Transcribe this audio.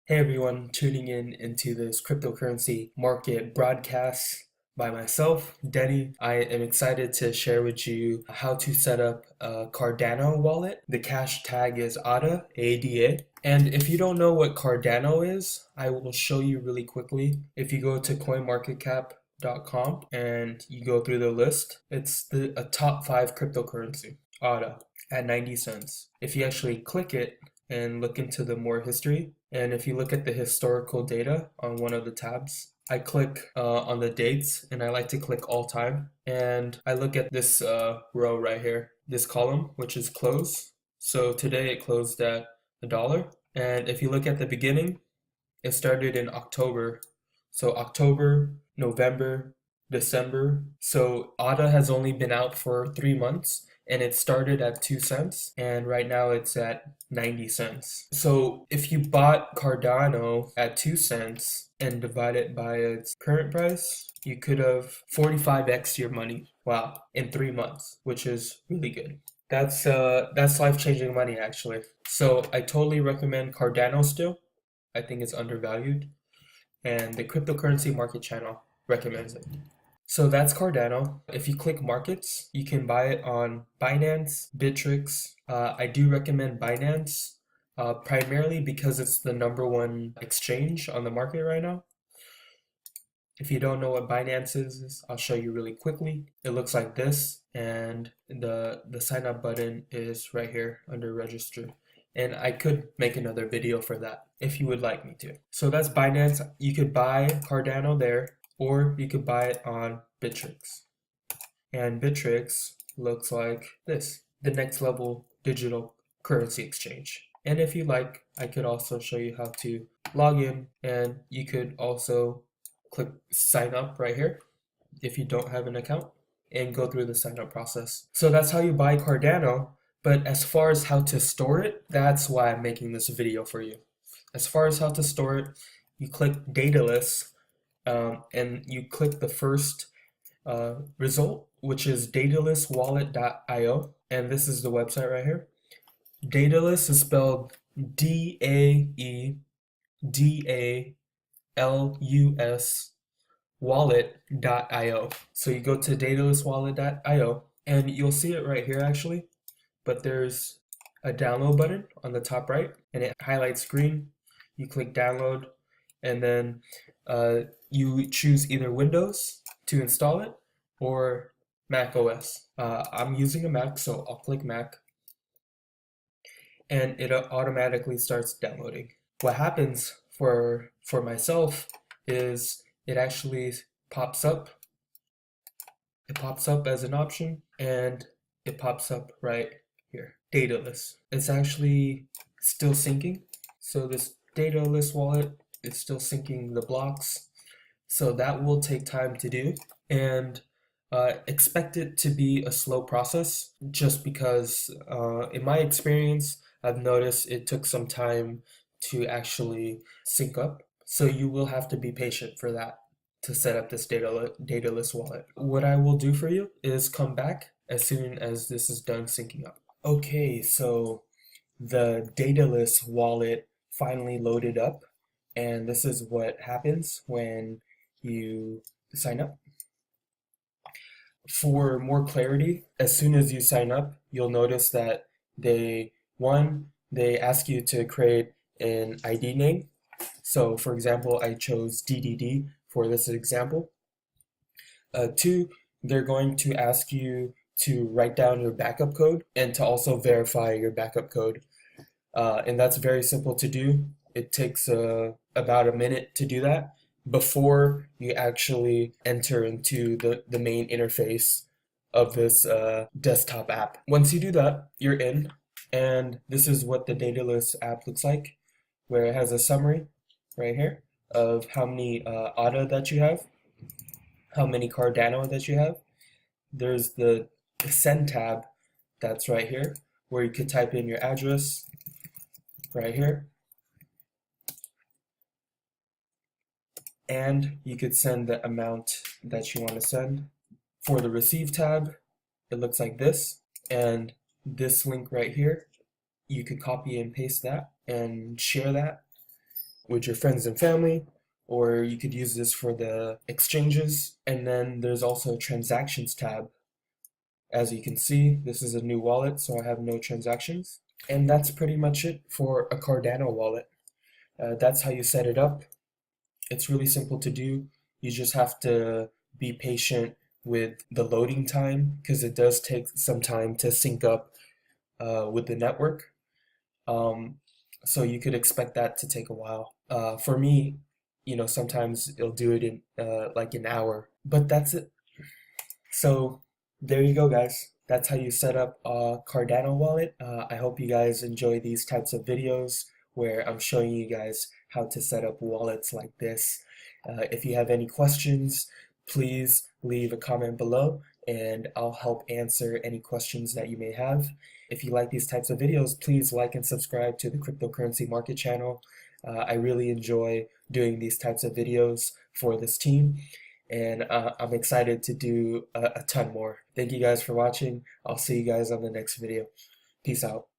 Hey everyone, tuning in into this cryptocurrency market broadcast by myself, Denny. I am excited to share with you how to set up a Cardano wallet. The cash tag is ADA, ADA. And if you don't know what Cardano is, I will show you really quickly. If you go to coinmarketcap.com and you go through the list, it's a top 5 cryptocurrency, ADA, at 90 cents. If you actually click it, and look into the more history. And if you look at the historical data on one of the tabs, I click on the dates and I like to click all time. And I look at this row right here, this column, which is close. So today it closed at $1. And if you look at the beginning, it started in October. So October, November, December. So ADA has only been out for 3 months and it started at 2 cents and right now it's at 90 cents. So if you bought Cardano at 2 cents and divide it by its current price, you could have 45x your money. Wow, in 3 months, which is really good. That's life-changing money actually. So I totally recommend Cardano still. I think it's undervalued and the cryptocurrency market channel recommends it. So that's Cardano. If you click markets, you can buy it on Binance, Bittrex. I do recommend Binance primarily because it's the #1 exchange on the market right now. If you don't know what Binance is, I'll show you really quickly. It looks like this, and the sign up button is right here under register. And I could make another video for that if you would like me to. So that's Binance. You could buy Cardano there, or you could buy it on Bittrex. And Bittrex looks like this, the next level digital currency exchange. And if you like, I could also show you how to log in, and you could also click sign up right here if you don't have an account and go through the sign up process. So that's how you buy Cardano. But as far as how to store it, that's why I'm making this video for you. As far as how to store it, you click Daedalus and you click the first result, which is daedaluswallet.io. And this is the website right here. Daedalus is spelled Daedalus wallet.io. So you go to daedaluswallet.io and you'll see it right here actually, but there's a download button on the top right and it highlights green. You click download and then you choose either Windows to install it or Mac OS. I'm using a Mac, so I'll click Mac and it automatically starts downloading. What happens for myself is it actually pops up. It pops up as an option and it pops up right here, Daedalus. It's actually still syncing. So this Daedalus wallet is still syncing the blocks. So that will take time to do. And expect it to be a slow process just because in my experience, I've noticed it took some time to actually sync up. So you will have to be patient for that to set up this Daedalus wallet. What I will do for you is come back as soon as this is done syncing up. Okay, so the Daedalus wallet finally loaded up, and this is what happens when you sign up. For more clarity, as soon as you sign up, you'll notice that they ask you to create an ID name. So for example, I chose DDD for this example. 2, they're going to ask you to write down your backup code and to also verify your backup code. And that's very simple to do. It takes about a minute to do that before you actually enter into the main interface of this desktop app. Once you do that, you're in, and this is what the Daedalus app looks like, where it has a summary right here of how many ADA that you have, how many Cardano that you have. There's the send tab that's right here, where you could type in your address right here. And you could send the amount that you want to send. For the receive tab, it looks like this, and this link right here, you could copy and paste that and share that. with your friends and family, or you could use this for the exchanges. And then there's also a transactions tab. As you can see, this is a new wallet, so I have no transactions. And that's pretty much it for a Cardano wallet. That's how you set it up. It's really simple to do. You just have to be patient with the loading time because it does take some time to sync up with the network. Um, so you could expect that to take a while. For me, sometimes it'll do it in like an hour, but that's it. So there you go, guys. That's how you set up a Cardano wallet. I hope you guys enjoy these types of videos where I'm showing you guys how to set up wallets like this. If you have any questions, please leave a comment below and I'll help answer any questions that you may have. If you like these types of videos, please like and subscribe to the Cryptocurrency Market channel. I really enjoy doing these types of videos for this team, and I'm excited to do a ton more. Thank you guys for watching. I'll see you guys on the next video. Peace out.